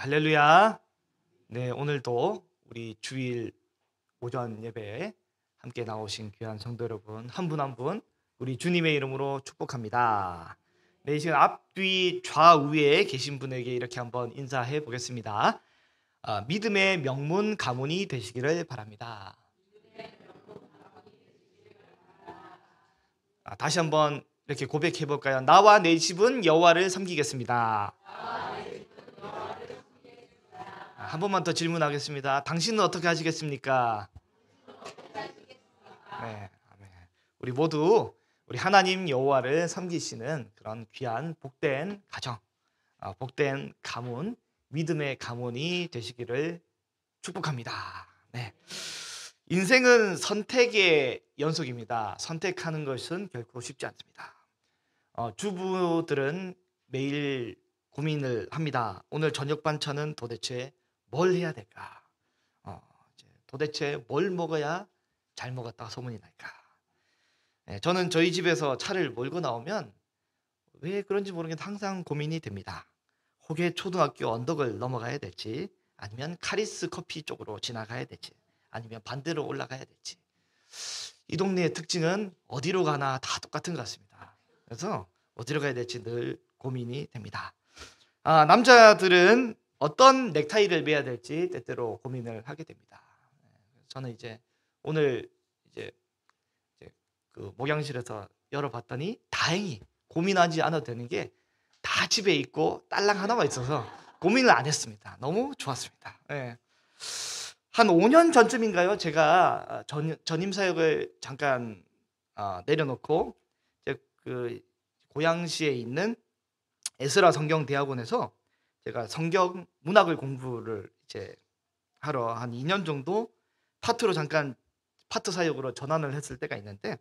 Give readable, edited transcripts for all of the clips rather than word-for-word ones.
할렐루야. 네, 오늘도 우리 주일 오전 예배에 함께 나오신 귀한 성도 여러분 한 분 한 분 우리 주님의 이름으로 축복합니다. 네, 이 시간 앞뒤 좌우에 계신 분에게 이렇게 한번 인사해 보겠습니다. 믿음의 명문 가문이 되시기를 바랍니다. 다시 한번 이렇게 고백해 볼까요? 나와 내 집은 여호와를 섬기겠습니다. 한 번만 더 질문하겠습니다. 당신은 어떻게 하시겠습니까? 네, 아멘. 우리 모두 우리 하나님 여호와를 섬기시는 그런 귀한 복된 가정, 복된 가문, 믿음의 가문이 되시기를 축복합니다. 네. 인생은 선택의 연속입니다. 선택하는 것은 결코 쉽지 않습니다. 주부들은 매일 고민을 합니다. 오늘 저녁 반찬은 도대체 뭘 해야 될까? 도대체 뭘 먹어야 잘 먹었다 소문이 날까? 네, 저는 저희 집에서 차를 몰고 나오면 왜 그런지 모르겠는데 항상 고민이 됩니다. 혹여 초등학교 언덕을 넘어가야 될지, 아니면 카리스 커피 쪽으로 지나가야 될지, 아니면 반대로 올라가야 될지. 이 동네의 특징은 어디로 가나 다 똑같은 것 같습니다. 그래서 어디로 가야 될지 늘 고민이 됩니다. 남자들은 어떤 넥타이를 매야 될지 때때로 고민을 하게 됩니다. 저는 이제 오늘 이제 그 목양실에서 열어봤더니 다행히 고민하지 않아도 되는 게 다 집에 있고 딸랑 하나만 있어서 고민을 안 했습니다. 너무 좋았습니다. 네. 한 5년 전쯤인가요? 제가 전임 사역을 잠깐 내려놓고 이제 그 고양시에 있는 에스라 성경대학원에서 제가 성경 문학을 공부를 이제 하러 한 2년 정도 파트로 잠깐 파트 사역으로 전환을 했을 때가 있는데,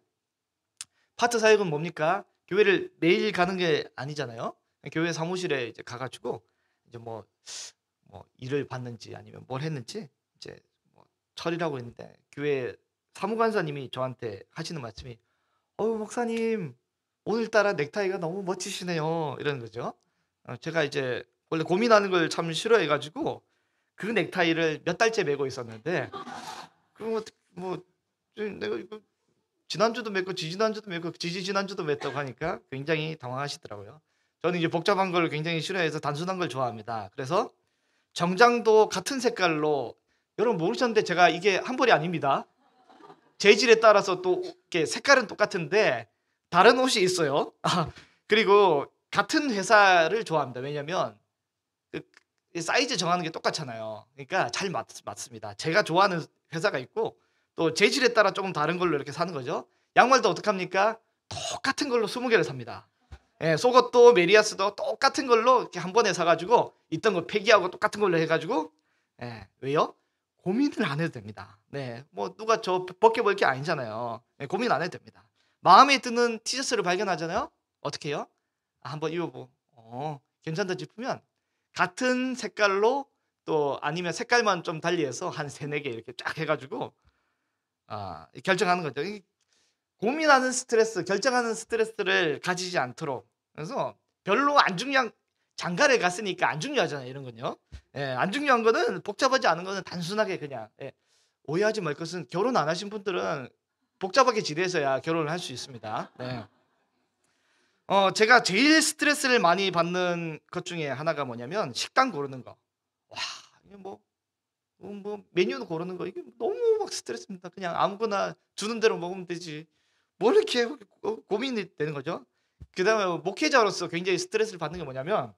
파트 사역은 뭡니까? 교회를 매일 가는 게 아니잖아요. 교회 사무실에 이제 가가지고 이제 뭐 일을 받는지 아니면 뭘 했는지 이제 뭐 처리라고 했는데, 교회 사무관사님이 저한테 하시는 말씀이 목사님 오늘따라 넥타이가 너무 멋지시네요 이러는 거죠. 제가 이제 원래 고민하는 걸 참 싫어해가지고 그 넥타이를 몇 달째 메고 있었는데, 그뭐 내가 이거 지난주도 맸고 지지난주도 맸고 지지난주도 맸다고 하니까 굉장히 당황하시더라고요. 저는 이제 복잡한 걸 굉장히 싫어해서 단순한 걸 좋아합니다. 그래서 정장도 같은 색깔로, 여러분 모르셨는데 제가 이게 한 벌이 아닙니다. 재질에 따라서 또 이렇게 색깔은 똑같은데 다른 옷이 있어요. 그리고 같은 회사를 좋아합니다. 왜냐면 그 사이즈 정하는 게 똑같잖아요. 그러니까 잘 맞습니다. 제가 좋아하는 회사가 있고 또 재질에 따라 조금 다른 걸로 이렇게 사는 거죠. 양말도 어떡합니까? 똑같은 걸로 20개를 삽니다. 예, 속옷도 메리아스도 똑같은 걸로 이렇게 한 번에 사가지고 있던 거 폐기하고 똑같은 걸로 해가지고, 왜요? 고민을 안 해도 됩니다. 네, 뭐 누가 저 벗겨볼 게 아니잖아요. 고민 안 해도 됩니다. 마음에 드는 티셔츠를 발견하잖아요. 어떻게 해요? 한번 입어보고 괜찮다 싶으면 같은 색깔로, 또 아니면 색깔만 좀 달리해서 한 3-4개 이렇게 쫙 해가지고 결정하는 거죠. 고민하는 스트레스, 결정하는 스트레스를 가지지 않도록. 그래서 별로 안 중요한, 장가를 갔으니까 안 중요하잖아요 이런 건요. 안 중요한 거는, 복잡하지 않은 거는 단순하게 그냥, 오해하지 말 것은 결혼 안 하신 분들은 복잡하게 지내서야 결혼을 할 수 있습니다. 네. 제가 제일 스트레스를 많이 받는 것 중에 하나가 뭐냐면 식당 고르는 거. 와, 이게 뭐 메뉴도 고르는 거, 이게 너무 막 스트레스입니다. 그냥 아무거나 주는 대로 먹으면 되지. 뭘 이렇게 고민이 되는 거죠. 그다음에 목회자로서 굉장히 스트레스를 받는 게 뭐냐면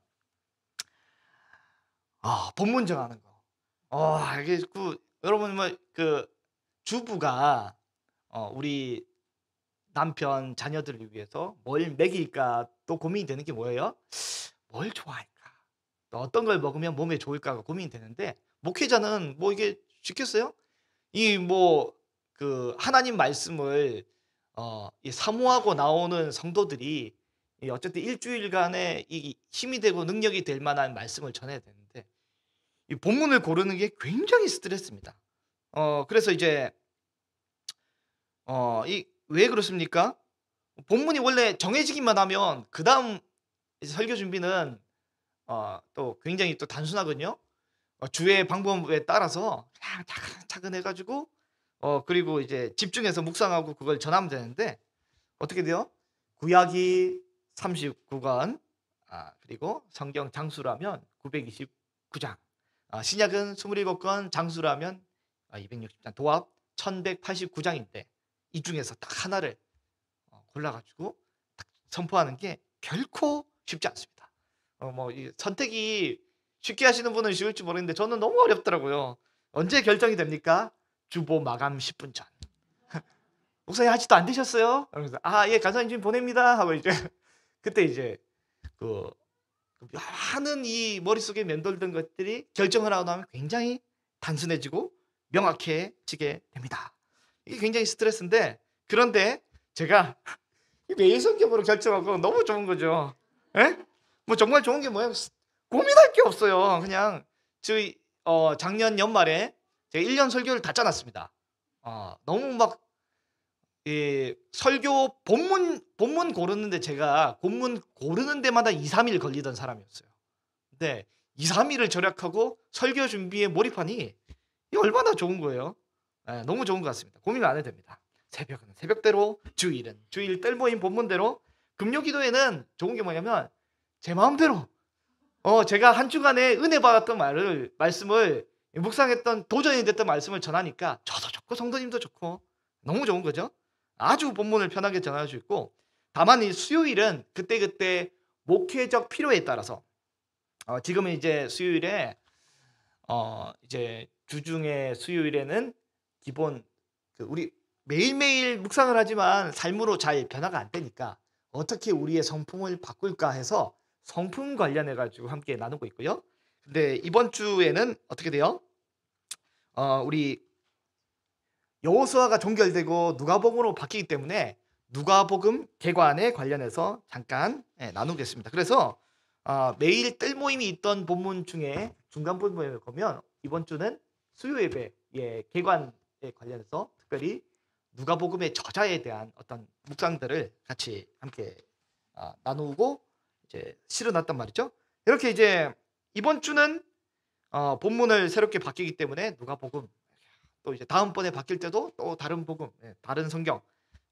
본문 정하는 거. 이게 여러분 그 주부가 우리 남편 자녀들을 위해서 뭘 먹일까 또 고민이 되는 게 뭐예요? 뭘 좋아할까? 또 어떤 걸 먹으면 몸에 좋을까가 고민이 되는데, 목회자는 뭐 이게 쉽겠어요? 이 그 하나님 말씀을 이 사모하고 나오는 성도들이 이 어쨌든 일주일간의 이 힘이 되고 능력이 될 만한 말씀을 전해야 되는데, 이 본문을 고르는 게 굉장히 스트레스입니다. 그래서 이제 이 왜 그렇습니까? 본문이 원래 정해지기만 하면 그다음 이제 설교 준비는 또 굉장히 또 단순하거든요. 주의 방법에 따라서 그냥 차근차근 해가지고 그리고 이제 집중해서 묵상하고 그걸 전하면 되는데 어떻게 돼요? 구약이 39권, 그리고 성경 장수라면 929장, 신약은 27권, 장수라면 260장, 도합 1189장인데 이 중에서 딱 하나를 골라가지고 딱 선포하는 게 결코 쉽지 않습니다. 이 선택이 쉽게 하시는 분은 쉬울지 모르겠는데 저는 너무 어렵더라고요. 언제 결정이 됩니까? 주보 마감 10분 전. 목사님 아직도 안 되셨어요? 그러면서 예, 간사님 지금 보냅니다 하고 이제 그때 이제 그 많은 이 머릿속에 맴돌던 것들이 결정을 하고 나면 굉장히 단순해지고 명확해지게 됩니다. 이게 굉장히 스트레스인데, 그런데 제가 매일 성경으로 결정하고 너무 좋은 거죠. 예? 뭐 정말 좋은 게 뭐예요? 고민할 게 없어요. 그냥 저희 작년 연말에 제가 1년 설교를 다 짜놨습니다. 너무 막 설교 본문 고르는데 제가 본문 고르는 데마다 2, 3일 걸리던 사람이었어요. 근데 2, 3일을 절약하고 설교 준비에 몰입하니 이게 얼마나 좋은 거예요. 너무 좋은 것 같습니다. 고민을 안 해도 됩니다. 새벽은 새벽대로, 주일은 주일 뜰모임 본문대로. 금요기도에는 좋은 게 뭐냐면 제 마음대로 제가 한 주간에 은혜 받았던 말씀을 묵상했던 도전이 됐던 말씀을 전하니까 저도 좋고 성도님도 좋고 너무 좋은 거죠. 아주 본문을 편하게 전할 수 있고, 다만 이 수요일은 그때그때 목회적 필요에 따라서 지금은 이제 수요일에 이제 주중에 수요일에는 기본 우리 매일매일 묵상을 하지만 삶으로 잘 변화가 안 되니까 어떻게 우리의 성품을 바꿀까 해서 성품 관련해 가지고 함께 나누고 있고요. 근데 이번 주에는 어떻게 돼요? 우리 여호수아가 종결되고 누가복음으로 바뀌기 때문에 누가복음 개관에 관련해서 잠깐 나누겠습니다. 그래서 매일 뜰 모임이 있던 본문 중에 중간 본문에 보면 이번 주는 수요 예배 개관에 관련해서 특별히 누가복음의 저자에 대한 어떤 묵상들을 같이 함께 나누고 이제 실어놨단 말이죠. 이렇게 이제 이번 주는 본문을 새롭게 바뀌기 때문에 누가복음, 또 이제 다음번에 바뀔 때도 또 다른 복음, 다른 성경,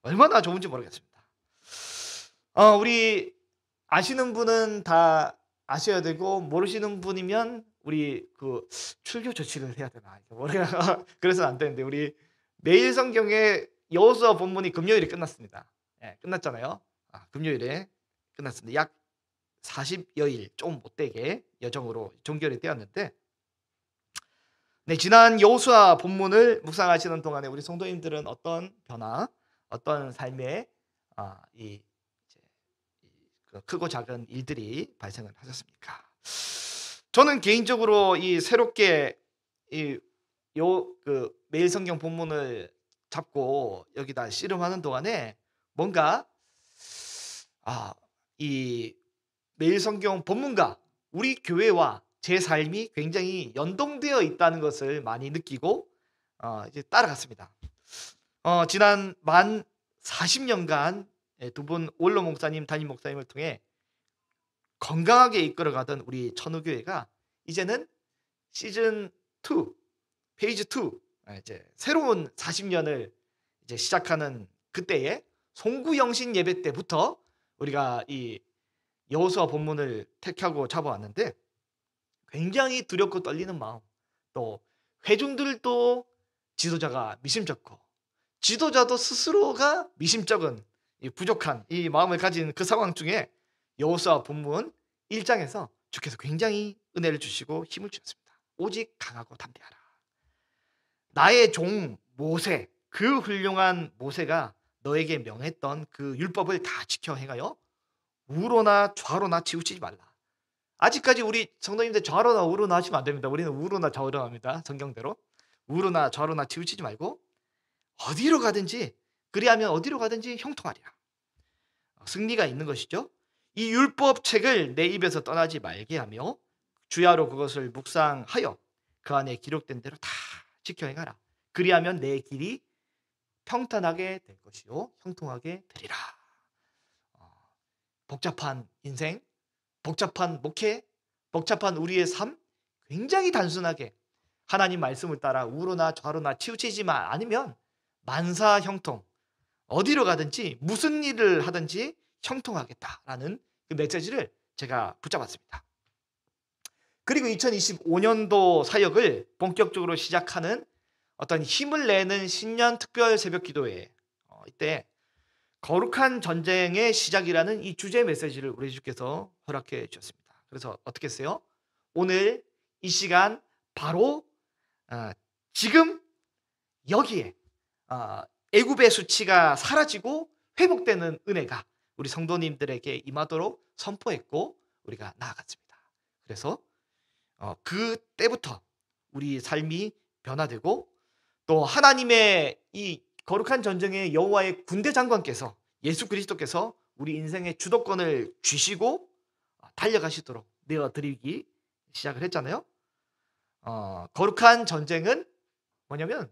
얼마나 좋은지 모르겠습니다. 우리 아시는 분은 다 아셔야 되고 모르시는 분이면 우리 그 출교 조치를 해야 되나 그래서 안 되는데, 우리 매일 성경의 여호수아 본문이 금요일에 끝났습니다. 끝났잖아요. 금요일에 끝났습니다. 약 40여일 좀 못되게 여정으로 종결이 되었는데, 지난 여호수아 본문을 묵상하시는 동안에 우리 성도님들은 어떤 변화, 어떤 삶의 그 크고 작은 일들이 발생을 하셨습니까? 저는 개인적으로 이 새롭게 매일 성경 본문을 잡고 여기다 씨름하는 동안에 뭔가 이 매일 성경 본문과 우리 교회와 제 삶이 굉장히 연동되어 있다는 것을 많이 느끼고 이제 따라갔습니다. 지난 만 40년간 두 분 원로 목사님, 담임 목사님을 통해 건강하게 이끌어가던 우리 천우교회가 이제는 시즌 2, 페이지 2, 이제 새로운 40년을 이제 시작하는 그때에 송구영신 예배 때부터 우리가 이 여호수아 본문을 택하고 잡아왔는데, 굉장히 두렵고 떨리는 마음, 또 회중들도 지도자가 미심쩍고 지도자도 스스로가 미심쩍은 부족한 이 마음을 가진 그 상황 중에 여호수아 본문 1장에서 주께서 굉장히 은혜를 주시고 힘을 주셨습니다. 오직 강하고 담대하라. 나의 종 모세, 그 훌륭한 모세가 너에게 명했던 그 율법을 다 지켜 행하여 우로나 좌로나 치우치지 말라. 아직까지 우리 성도님들 좌로나 우로나 하시면 안 됩니다. 우리는 우로나 좌로나 합니다. 성경대로. 우로나 좌로나 치우치지 말고 어디로 가든지, 그리하면 어디로 가든지 형통하리라. 승리가 있는 것이죠. 이 율법책을 내 입에서 떠나지 말게 하며 주야로 그것을 묵상하여 그 안에 기록된 대로 다 지켜 행하라. 그리하면 내 길이 평탄하게 될 것이요 형통하게 되리라. 복잡한 인생, 복잡한 목회, 복잡한 우리의 삶, 굉장히 단순하게 하나님 말씀을 따라 우로나 좌로나 치우치지만 않으면 만사 형통, 어디로 가든지 무슨 일을 하든지 형통하겠다라는 그 메시지를 제가 붙잡았습니다. 그리고 2025년도 사역을 본격적으로 시작하는 어떤 힘을 내는 신년 특별 새벽 기도회, 이때 거룩한 전쟁의 시작이라는 이 주제 메시지를 우리 주께서 허락해 주셨습니다. 그래서 어떻게 했어요? 오늘 이 시간 바로 지금 여기에 애굽의 수치가 사라지고 회복되는 은혜가 우리 성도님들에게 임하도록 선포했고 우리가 나아갔습니다. 그래서 그때부터 우리 삶이 변화되고 또 하나님의 이 거룩한 전쟁의 여호와의 군대 장관께서 예수 그리스도께서 우리 인생의 주도권을 쥐시고 달려가시도록 내어드리기 시작을 했잖아요. 거룩한 전쟁은 뭐냐면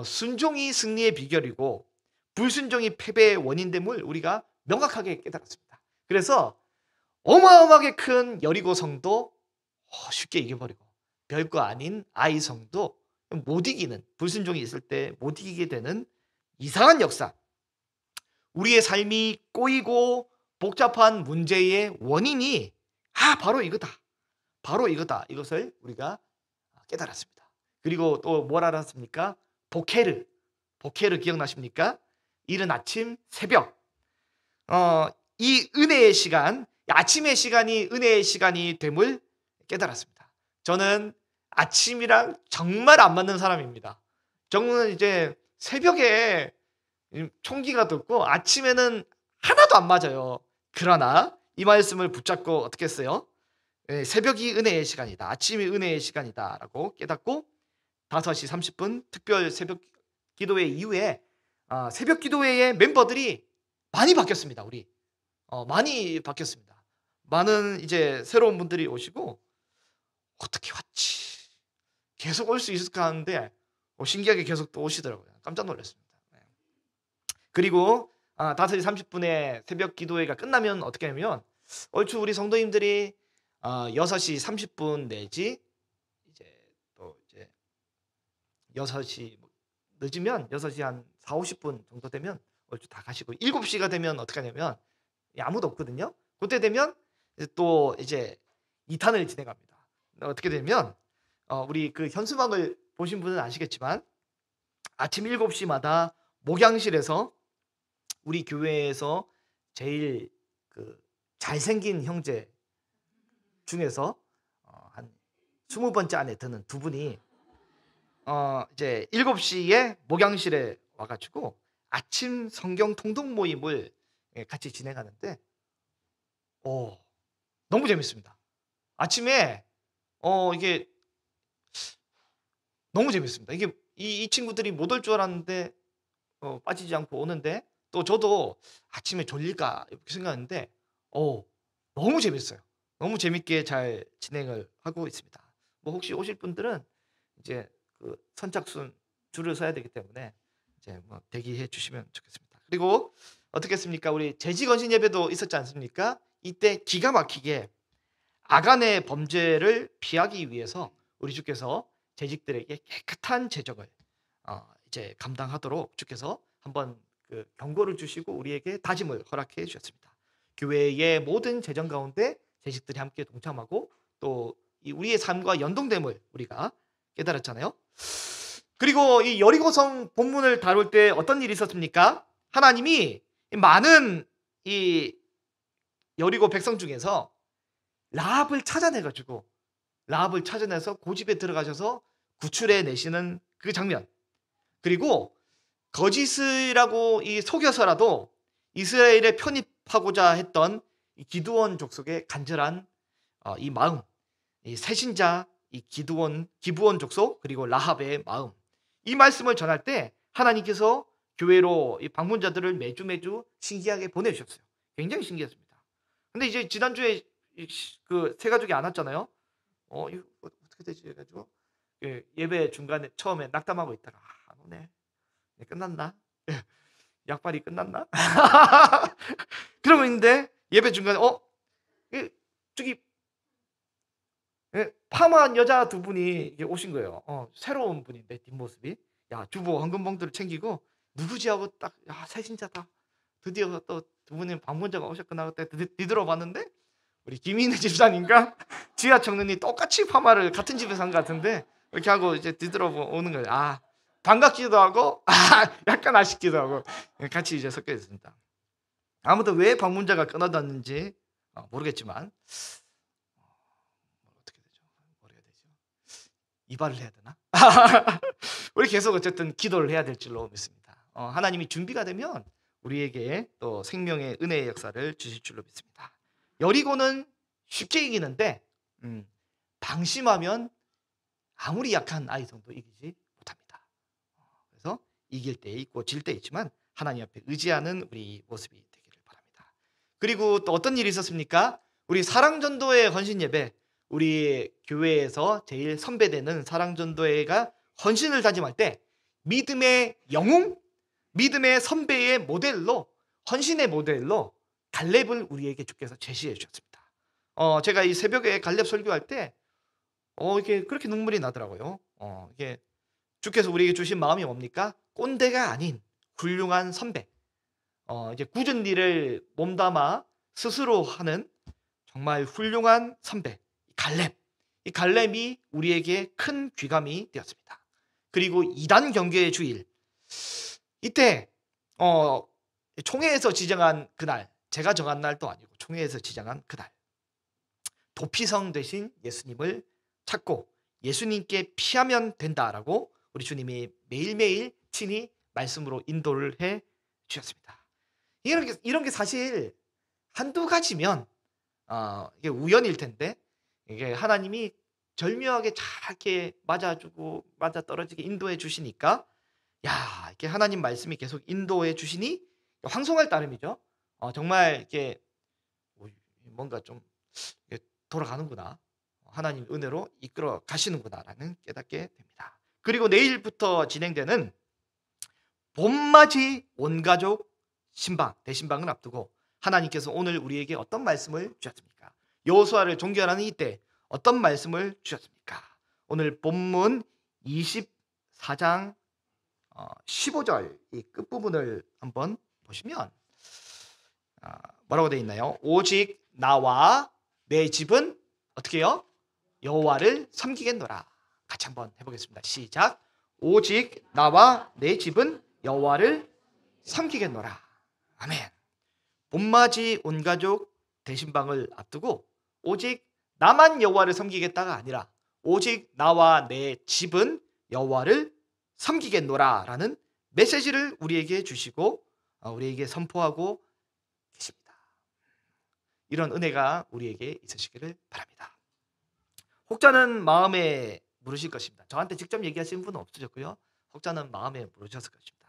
순종이 승리의 비결이고 불순종이 패배의 원인됨을 우리가 명확하게 깨달았습니다. 그래서 어마어마하게 큰 여리고 성도 쉽게 이겨버리고 별거 아닌 아이 성도 못 이기는, 불순종이 있을 때 못 이기게 되는 이상한 역사, 우리의 삶이 꼬이고 복잡한 문제의 원인이 바로 이거다, 바로 이거다, 이것을 우리가 깨달았습니다. 그리고 또 뭘 알았습니까? 보케르 기억나십니까? 이른 아침 새벽, 이 은혜의 시간, 아침의 시간이 은혜의 시간이 됨을 깨달았습니다. 저는 아침이랑 정말 안 맞는 사람입니다. 저는 이제 새벽에 총기가 돋고 아침에는 하나도 안 맞아요. 그러나 이 말씀을 붙잡고 어떻게 했어요? 새벽이 은혜의 시간이다, 아침이 은혜의 시간이다 라고 깨닫고 5시 30분 특별 새벽 기도회 이후에 새벽 기도회의 멤버들이 많이 바뀌었습니다. 우리 많이 바뀌었습니다. 많은 이제 새로운 분들이 오시고 어떻게 왔지? 계속 올 수 있을까 하는데 신기하게 계속 또 오시더라고요. 깜짝 놀랐습니다. 그리고 5시 30분에 새벽 기도회가 끝나면 어떻게 하냐면 얼추 우리 성도님들이 6시 30분 내지 이제 또 이제 6시 늦으면 6시 한 4, 50분 정도 되면 얼추 다 가시고 7시가 되면 어떻게 하냐면 아무도 없거든요. 그때 되면 또 이제 2탄을 진행합니다. 어떻게 되면 우리 그 현수막을 보신 분은 아시겠지만 아침 7시마다 목양실에서 우리 교회에서 제일 그 잘생긴 형제 중에서 한 20번째 안에 드는 두 분이 이제 7시에 목양실에 와가지고 아침 성경 통독 모임을 같이 진행하는데 너무 재밌습니다. 아침에 이게 너무 재밌습니다. 이게 이 친구들이 못 올 줄 알았는데 빠지지 않고 오는데 또 저도 아침에 졸릴까 이렇게 생각했는데 너무 재밌어요. 너무 재밌게 잘 진행을 하고 있습니다. 뭐 혹시 오실 분들은 이제 그 선착순 줄을 서야 되기 때문에 이제 뭐 대기해 주시면 좋겠습니다. 그리고 어떻게 했습니까? 우리 재직언신 예배도 있었지 않습니까? 이때 기가 막히게 아간의 범죄를 피하기 위해서 우리 주께서 재직들에게 깨끗한 재정을 이제 감당하도록 주께서 한번 그 경고를 주시고 우리에게 다짐을 허락해 주셨습니다. 교회의 모든 재정 가운데 재직들이 함께 동참하고 또 이 우리의 삶과 연동됨을 우리가 깨달았잖아요. 그리고 이 여리고성 본문을 다룰 때 어떤 일이 있었습니까? 하나님이 많은 이 여리고 백성 중에서 라합을 찾아내가지고 라합을 찾아내서 고집에 들어가셔서 구출해 내시는 그 장면, 그리고 거짓이라고 이 속여서라도 이스라엘에 편입하고자 했던 이 기드온 족속의 간절한 이 마음, 이 새신자 이 기브온 족속 그리고 라합의 마음, 이 말씀을 전할 때 하나님께서 교회로 이 방문자들을 매주 신기하게 보내주셨어요. 굉장히 신기했습니다. 근데 이제 지난주에 그 세 가족이 안 왔잖아요. 이거 어떻게 되지 해가지고 예배 중간에 처음에 낙담하고 있다가 안 오네. 끝났나? 약발이 끝났나? 그러고 있는데 예배 중간에 저기 파마한 여자 두 분이 오신 거예요. 새로운 분인데 뒷모습이. 야, 주보 황금봉투를 챙기고 누구지 하고 딱 새신자다. 드디어 또 두 분이 방문자가 오셨구나. 그때 뒤돌아봤는데 우리 김인혜 집사님과 지하 청년이 똑같이 파마를 같은 집에서 한 것 같은데 이렇게 하고 이제 뒤돌아오는 거예요. 반갑기도 하고 약간 아쉽기도 하고 같이 이제 섞여 있습니다. 아무튼 왜 방문자가 끊어졌는지 모르겠지만 어떻게 되죠? 뭐라 해야 되죠? 이발을 해야 되나? 우리 계속 어쨌든 기도를 해야 될 줄로 믿습니다. 하나님이 준비가 되면 우리에게 또 생명의 은혜의 역사를 주실 줄로 믿습니다. 여리고는 쉽게 이기는데 방심하면 아무리 약한 아이성도 이기지 못합니다. 그래서 이길 때 있고 질 때 있지만 하나님 앞에 의지하는 우리 모습이 되기를 바랍니다. 그리고 또 어떤 일이 있었습니까? 우리 사랑전도회 헌신예배, 우리 교회에서 제일 선배되는 사랑전도회가 헌신을 다짐할 때 믿음의 영웅, 믿음의 선배의 모델로, 헌신의 모델로 갈렙을 우리에게 주께서 제시해 주셨습니다. 제가 이 새벽에 갈렙 설교할 때 이게 그렇게 눈물이 나더라고요. 이게 주께서 우리에게 주신 마음이 뭡니까? 꼰대가 아닌 훌륭한 선배. 이제 굳은 일을 몸담아 스스로 하는 정말 훌륭한 선배 갈렙. 이 갈렙이 우리에게 큰 귀감이 되었습니다. 그리고 2단 경계의 주일. 이때 총회에서 지정한 그날, 제가 정한 날도 아니고 총회에서 지정한 그날, 도피성 되신 예수님을 찾고 예수님께 피하면 된다라고 우리 주님이 매일매일 친히 말씀으로 인도를 해 주셨습니다. 이런 게 사실 한두 가지면 이게 우연일 텐데 이게 하나님이 절묘하게 잘 이렇게 맞아주고 맞아 떨어지게 인도해 주시니까 이렇게 하나님 말씀이 계속 인도해 주시니 황송할 따름이죠. 정말 이렇게 뭔가 좀 돌아가는구나. 하나님 은혜로 이끌어 가시는구나라는 깨닫게 됩니다. 그리고 내일부터 진행되는 봄맞이 온가족 신방, 대신방을 앞두고 하나님께서 오늘 우리에게 어떤 말씀을 주셨습니까? 여호수아를 종결하는 이때 어떤 말씀을 주셨습니까? 오늘 본문 24장 15절 이 끝부분을 한번 보시면 뭐라고 되어 있나요? 오직 나와 내 집은 어떻게 해요? 여호와를 섬기겠노라. 같이 한번 해보겠습니다. 시작. 오직 나와 내 집은 여호와를 섬기겠노라. 아멘. 봄맞이 온가족 대신방을 앞두고 오직 나만 여호와를 섬기겠다가 아니라 오직 나와 내 집은 여호와를 섬기겠노라라는 메시지를 우리에게 주시고 우리에게 선포하고 계십니다. 이런 은혜가 우리에게 있으시기를 바랍니다. 혹자는 마음에 물으실 것입니다. 저한테 직접 얘기하시는 분은 없으셨고요. 혹자는 마음에 물으셨을 것입니다.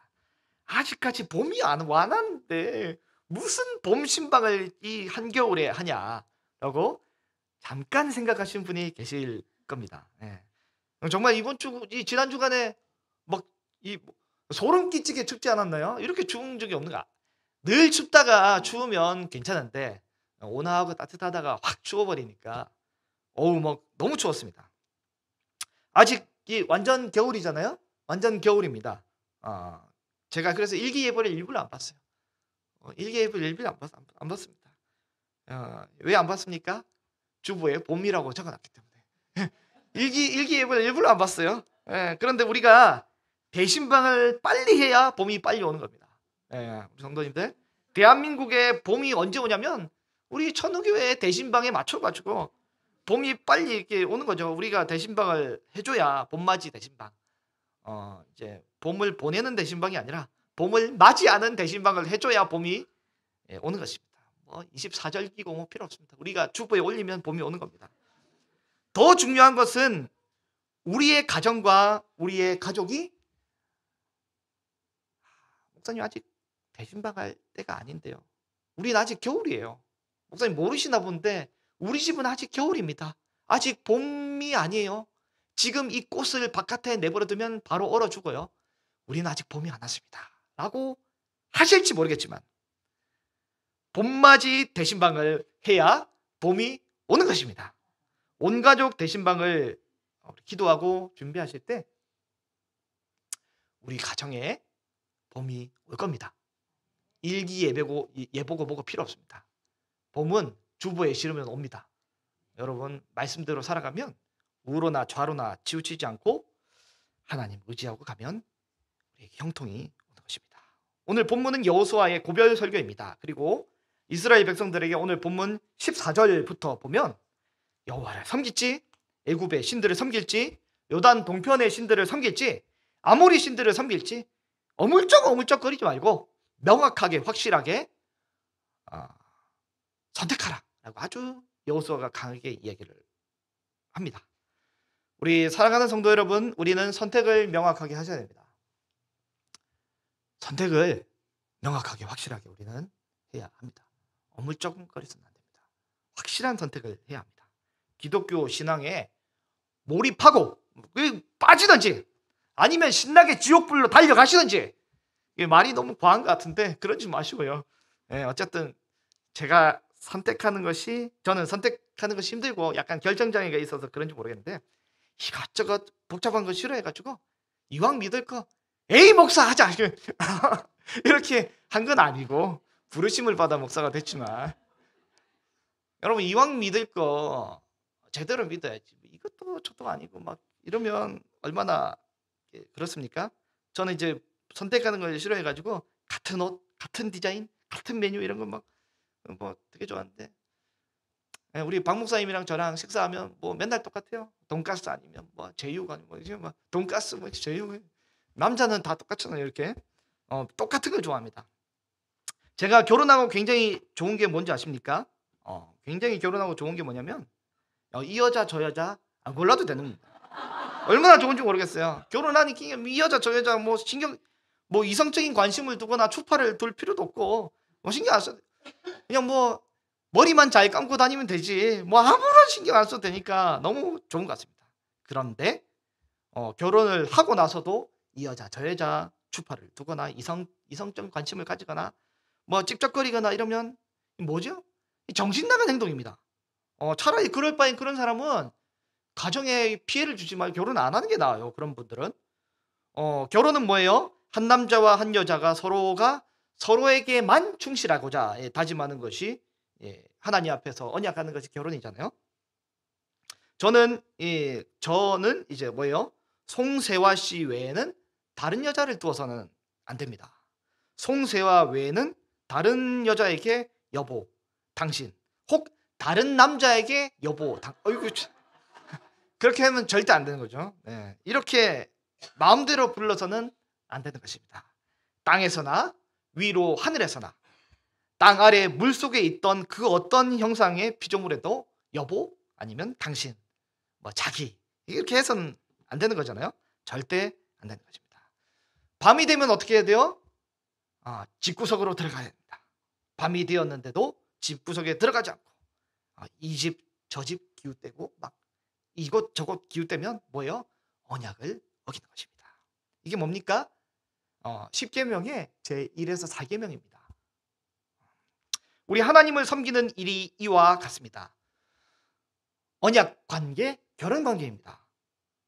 아직까지 봄이 안 왔는데 무슨 봄 신방을 이 한겨울에 하냐라고 잠깐 생각하시는 분이 계실 겁니다. 정말 지난 주간에 막 소름 끼치게 춥지 않았나요? 이렇게 추운 적이 없는가? 늘 춥다가 추우면 괜찮은데 온화하고 따뜻하다가 확 추워버리니까 막 너무 추웠습니다. 아직 완전 겨울이잖아요. 완전 겨울입니다. 제가 그래서 일기예보를 일부러 안 봤어요. 일기예보를 일부러 안 봤습니다. 왜 안 봤습니까? 주보에 봄이라고 적어놨기 때문에 일기예보를 일부러 안 봤어요. 그런데 우리가 대신방을 빨리 해야 봄이 빨리 오는 겁니다. 우리 성도님들, 대한민국에 봄이 언제 오냐면 우리 천우교회 대신방에 맞춰가지고 봄이 빨리 이렇게 오는 거죠. 우리가 대신방을 해줘야 봄맞이 대신방. 이제 봄을 보내는 대신방이 아니라 봄을 맞이하는 대신방을 해줘야 봄이 오는 것입니다. 24절기고 뭐 필요 없습니다. 우리가 주보에 올리면 봄이 오는 겁니다. 더 중요한 것은 우리의 가정과 우리의 가족이 목사님 아직 대신방할 때가 아닌데요. 우리는 아직 겨울이에요. 목사님 모르시나 본데 우리 집은 아직 겨울입니다. 아직 봄이 아니에요. 지금 이 꽃을 바깥에 내버려두면 바로 얼어 죽어요. 우리는 아직 봄이 안 왔습니다. 라고 하실지 모르겠지만 봄맞이 대신방을 해야 봄이 오는 것입니다. 온 가족 대신방을 기도하고 준비하실 때 우리 가정에 봄이 올 겁니다. 일기 예보고 뭐고 필요 없습니다. 봄은 주부의 시름면 옵니다. 여러분 말씀대로 살아가면 우로나 좌로나 치우치지 않고 하나님 의지하고 가면 우리에게 형통이 오는 것입니다. 오늘 본문은 여호수아의 고별 설교입니다. 그리고 이스라엘 백성들에게 오늘 본문 14절부터 보면 여호와를 섬길지, 애굽의 신들을 섬길지, 요단 동편의 신들을 섬길지, 아모리 신들을 섬길지 어물쩍어물쩍거리지 말고 명확하게 확실하게 선택하라 라고 아주 여호수아가 강하게 이야기를 합니다. 우리 사랑하는 성도 여러분, 우리는 선택을 명확하게 하셔야 됩니다. 선택을 명확하게 확실하게 우리는 해야 합니다. 어물쩍거리서는 안 됩니다. 확실한 선택을 해야 합니다. 기독교 신앙에 몰입하고 빠지든지 아니면 신나게 지옥불로 달려가시든지, 이게 말이 너무 과한 것 같은데 그러지 마시고요. 어쨌든 제가 선택하는 것이, 저는 선택하는 것이 힘들고 약간 결정장애가 있어서 그런지 모르겠는데 이것저것 복잡한 거 싫어해가지고 이왕 믿을 거 에이 목사 하자 이렇게 한 건 아니고 부르심을 받아 목사가 됐지만, 여러분 이왕 믿을 거 제대로 믿어야지. 이것도 저도 아니고 막 이러면 얼마나 그렇습니까? 저는 이제 선택하는 걸 싫어해가지고 같은 옷, 같은 디자인, 같은 메뉴 이런 거 막 뭐 되게 좋아하는데, 우리 박 목사님이랑 저랑 식사하면 뭐 맨날 똑같아요. 돈가스 아니면 뭐 제육 아니면 뭐 돈가스 뭐 제육. 남자는 다 똑같잖아요. 이렇게 똑같은 걸 좋아합니다. 제가 결혼하고 굉장히 좋은 게 뭔지 아십니까? 굉장히 결혼하고 좋은 게 뭐냐면 이 여자 저 여자 안 골라도 되는 겁니다. 얼마나 좋은지 모르겠어요. 결혼하니까 이 여자 저 여자 뭐 신경, 뭐 이성적인 관심을 두거나 추파를 둘 필요도 없고 뭐 신경 안 써도, 그냥 뭐 머리만 잘 감고 다니면 되지 뭐 아무런 신경 안 써도 되니까 너무 좋은 것 같습니다. 그런데 결혼을 하고 나서도 이 여자 저 여자 추파를 두거나 이성적 관심을 가지거나 뭐 찝쩍거리거나 이러면 뭐죠? 정신 나간 행동입니다. 차라리 그럴 바엔 그런 사람은 가정에 피해를 주지 말고 결혼 안 하는 게 나아요. 그런 분들은 결혼은 뭐예요? 한 남자와 한 여자가 서로에게만 충실하고자 다짐하는 것이, 하나님 앞에서 언약하는 것이 결혼이잖아요. 저는 이제 뭐예요? 송세화 씨 외에는 다른 여자를 두어서는 안 됩니다. 송세화 외에는 다른 여자에게 여보, 당신, 혹 다른 남자에게 여보, 어이구, 그렇게 하면 절대 안 되는 거죠. 이렇게 마음대로 불러서는 안 되는 것입니다. 땅에서나 위로 하늘에서나 땅 아래 물속에 있던 그 어떤 형상의 피조물에도 여보 아니면 당신, 뭐 자기, 이렇게 해서는 안 되는 거잖아요. 절대 안 되는 것입니다. 밤이 되면 어떻게 해야 돼요? 집구석으로 들어가야 됩니다. 밤이 되었는데도 집구석에 들어가지 않고 이 집 저 집 기웃대고 막 이곳저곳 기웃대면 뭐예요? 언약을 어기는 것입니다. 이게 뭡니까? 10계명의 제1에서 4계명입니다. 우리 하나님을 섬기는 일이 이와 같습니다. 언약 관계, 결혼 관계입니다.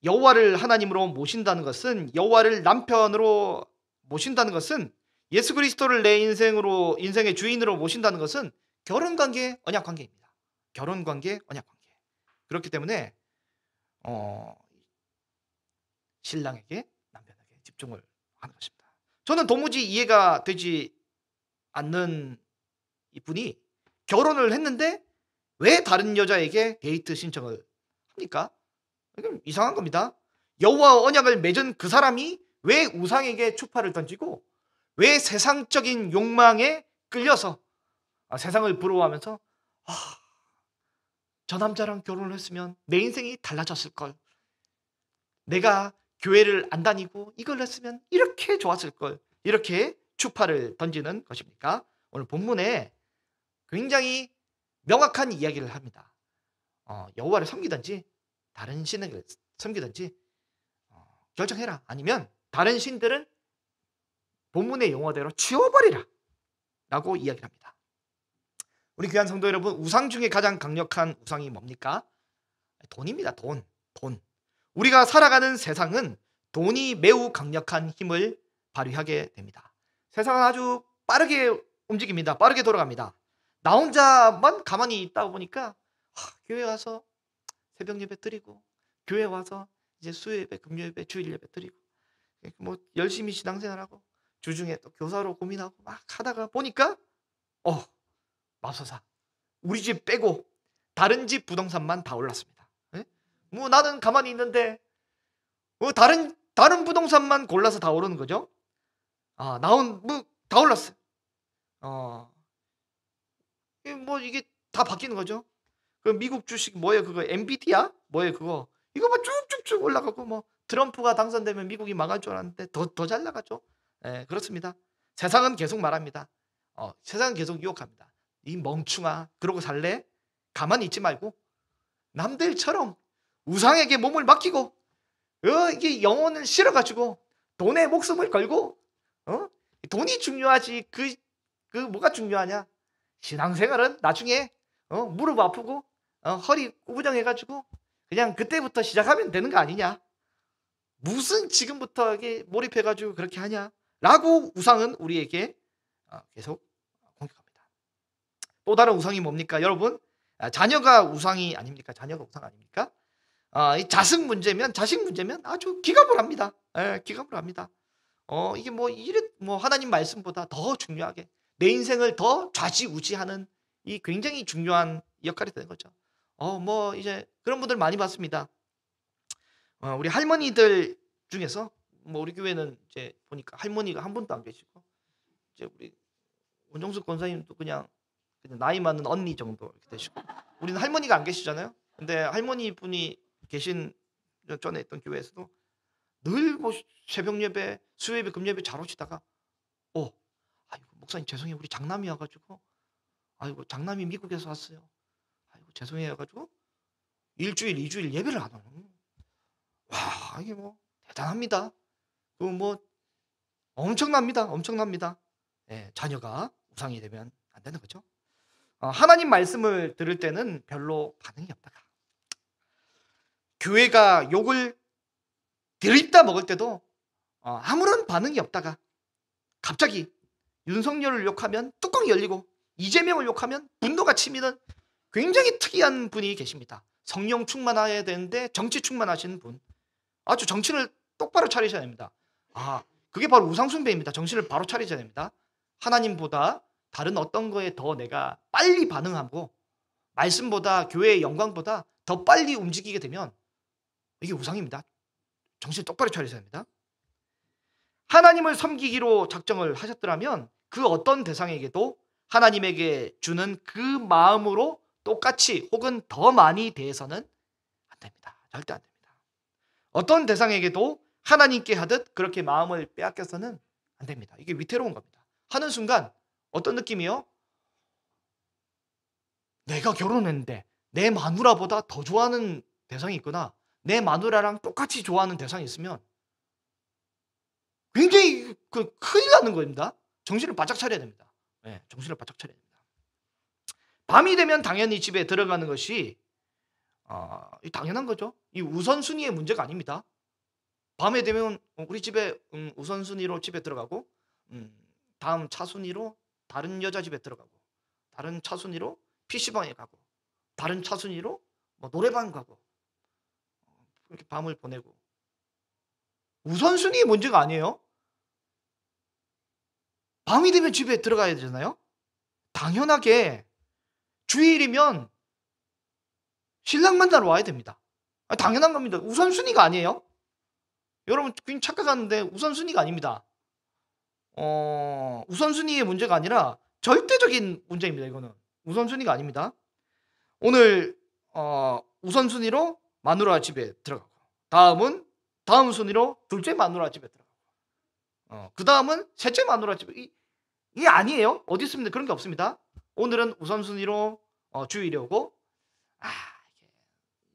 여호와를 하나님으로 모신다는 것은, 여호와를 남편으로 모신다는 것은, 예수 그리스도를 내 인생의 주인으로 모신다는 것은 결혼 관계, 언약 관계입니다. 결혼 관계, 언약 관계. 그렇기 때문에 신랑에게, 남편에게 집중을 하는 것입니다. 저는 도무지 이해가 되지 않는 이분이 결혼을 했는데 왜 다른 여자에게 데이트 신청을 합니까? 이건 이상한 겁니다. 여호와와 언약을 맺은 그 사람이 왜 우상에게 추파를 던지고 왜 세상적인 욕망에 끌려서 세상을 부러워하면서 저 남자랑 결혼을 했으면 내 인생이 달라졌을 걸, 내가 교회를 안 다니고 이걸 했으면 이렇게 좋았을 걸, 이렇게 추파를 던지는 것입니까? 오늘 본문에 굉장히 명확한 이야기를 합니다. 여호와를 섬기든지 다른 신을 섬기든지 결정해라. 아니면 다른 신들은 본문의 용어대로 치워버리라 라고 이야기를 합니다. 우리 귀한 성도 여러분, 우상 중에 가장 강력한 우상이 뭡니까? 돈입니다. 돈. 우리가 살아가는 세상은 돈이 매우 강력한 힘을 발휘하게 됩니다. 세상은 아주 빠르게 움직입니다. 빠르게 돌아갑니다. 나 혼자만 가만히 있다 보니까 교회 와서 새벽 예배 드리고, 교회 와서 이제 수요예배, 금요예배, 주일 예배 드리고, 뭐 열심히 신앙생활하고, 주중에 또 교사로 고민하고 막 하다가 보니까 맙소사 우리 집 빼고 다른 집 부동산만 다 올랐습니다. 예? 뭐 나는 가만히 있는데 뭐 다른 부동산만 골라서 다 오르는 거죠. 나온 뭐 다 올랐어요. 뭐 이게 다 바뀌는 거죠. 그 미국 주식 뭐예요? 그거 엔비디아? 뭐예요? 그거 이거 막 쭉쭉쭉 올라가고, 뭐 트럼프가 당선되면 미국이 망할 줄 알았는데 더 잘 나가죠. 예, 그렇습니다. 세상은 계속 말합니다. 세상은 계속 유혹합니다. 이 멍충아, 그러고 살래? 가만히 있지 말고 남들처럼 우상에게 몸을 맡기고 이게 영혼을 실어가지고 돈에 목숨을 걸고 돈이 중요하지 그 뭐가 중요하냐? 신앙생활은 나중에 무릎 아프고 허리 구부정해가지고 그냥 그때부터 시작하면 되는 거 아니냐? 무슨 지금부터 이게 몰입해가지고 그렇게 하냐? 라고 우상은 우리에게 계속 공격합니다. 또 다른 우상이 뭡니까? 여러분, 자녀가 우상이 아닙니까? 자녀가 우상 아닙니까? 이 자식 문제면 아주 기갑을 합니다. 기갑을 합니다. 이게 뭐 하나님 말씀보다 더 중요하게 내 인생을 더 좌지우지하는 이 굉장히 중요한 역할이 되는 거죠. 뭐 이제 그런 분들 많이 봤습니다. 우리 할머니들 중에서 뭐 우리 교회는 이제 보니까 할머니가 한 분도 안 계시고, 이제 우리 원정숙 권사님도 그냥 나이 많은 언니 정도 이렇게 되시고, 우리는 할머니가 안 계시잖아요. 근데 할머니 분이 계신 전에 있던 교회에서도 늘 뭐 새벽 예배, 수요 예배, 금 예배 잘 오시다가 아이고 목사님 죄송해요, 우리 장남이 와가지고, 아이고 장남이 미국에서 왔어요, 아이고 죄송해요 가지고 일주일, 2주일 예배를 안 하는. 와, 이게 뭐 대단합니다. 그 뭐 엄청납니다. 예, 자녀가 우상이 되면 안 되는 거죠. 하나님 말씀을 들을 때는 별로 반응이 없다가, 교회가 욕을 들이다 먹을 때도 아무런 반응이 없다가, 갑자기 윤석열을 욕하면 뚜껑이 열리고 이재명을 욕하면 분노가 치미는 굉장히 특이한 분이 계십니다. 성령 충만해야 되는데 정치 충만하신 분. 아주 정신을 똑바로 차리셔야 됩니다. 그게 바로 우상숭배입니다. 정신을 바로 차리셔야 됩니다. 하나님보다 다른 어떤 거에 더 내가 빨리 반응하고 말씀보다, 교회의 영광보다 더 빨리 움직이게 되면 이게 우상입니다. 정신 똑바로 차리셔야 합니다. 하나님을 섬기기로 작정을 하셨더라면 그 어떤 대상에게도 하나님에게 주는 그 마음으로 똑같이 혹은 더 많이 대해서는 안 됩니다. 절대 안 됩니다. 어떤 대상에게도 하나님께 하듯 그렇게 마음을 빼앗겨서는 안 됩니다. 이게 위태로운 겁니다. 하는 순간 어떤 느낌이요? 내가 결혼했는데 내 마누라보다 더 좋아하는 대상이 있구나, 내 마누라랑 똑같이 좋아하는 대상이 있으면 굉장히 큰일 나는 겁니다. 정신을 바짝 차려야 됩니다. 네, 정신을 바짝 차려야 됩니다. 밤이 되면 당연히 집에 들어가는 것이 당연한 거죠. 이 우선순위의 문제가 아닙니다. 밤에 되면 우리 집에 우선순위로 집에 들어가고, 다음 차순위로 다른 여자 집에 들어가고, 다른 차순위로 PC방에 가고, 다른 차순위로 뭐 노래방 가고, 그렇게 밤을 보내고. 우선순위의 문제가 아니에요. 밤이 되면 집에 들어가야 되잖아요. 당연하게 주일이면 신랑 만나러 와야 됩니다. 당연한 겁니다. 우선순위가 아니에요. 여러분 괜히 착각하는데 우선순위가 아닙니다. 우선순위의 문제가 아니라 절대적인 문제입니다. 이거는 우선순위가 아닙니다. 오늘 우선순위로 마누라 집에 들어가고, 다음 순위로 둘째 마누라 집에 들어가고, 그 다음은 셋째 마누라 집에. 이게 아니에요. 어디 있습니다. 그런 게 없습니다. 오늘은 우선순위로 주일이 오고,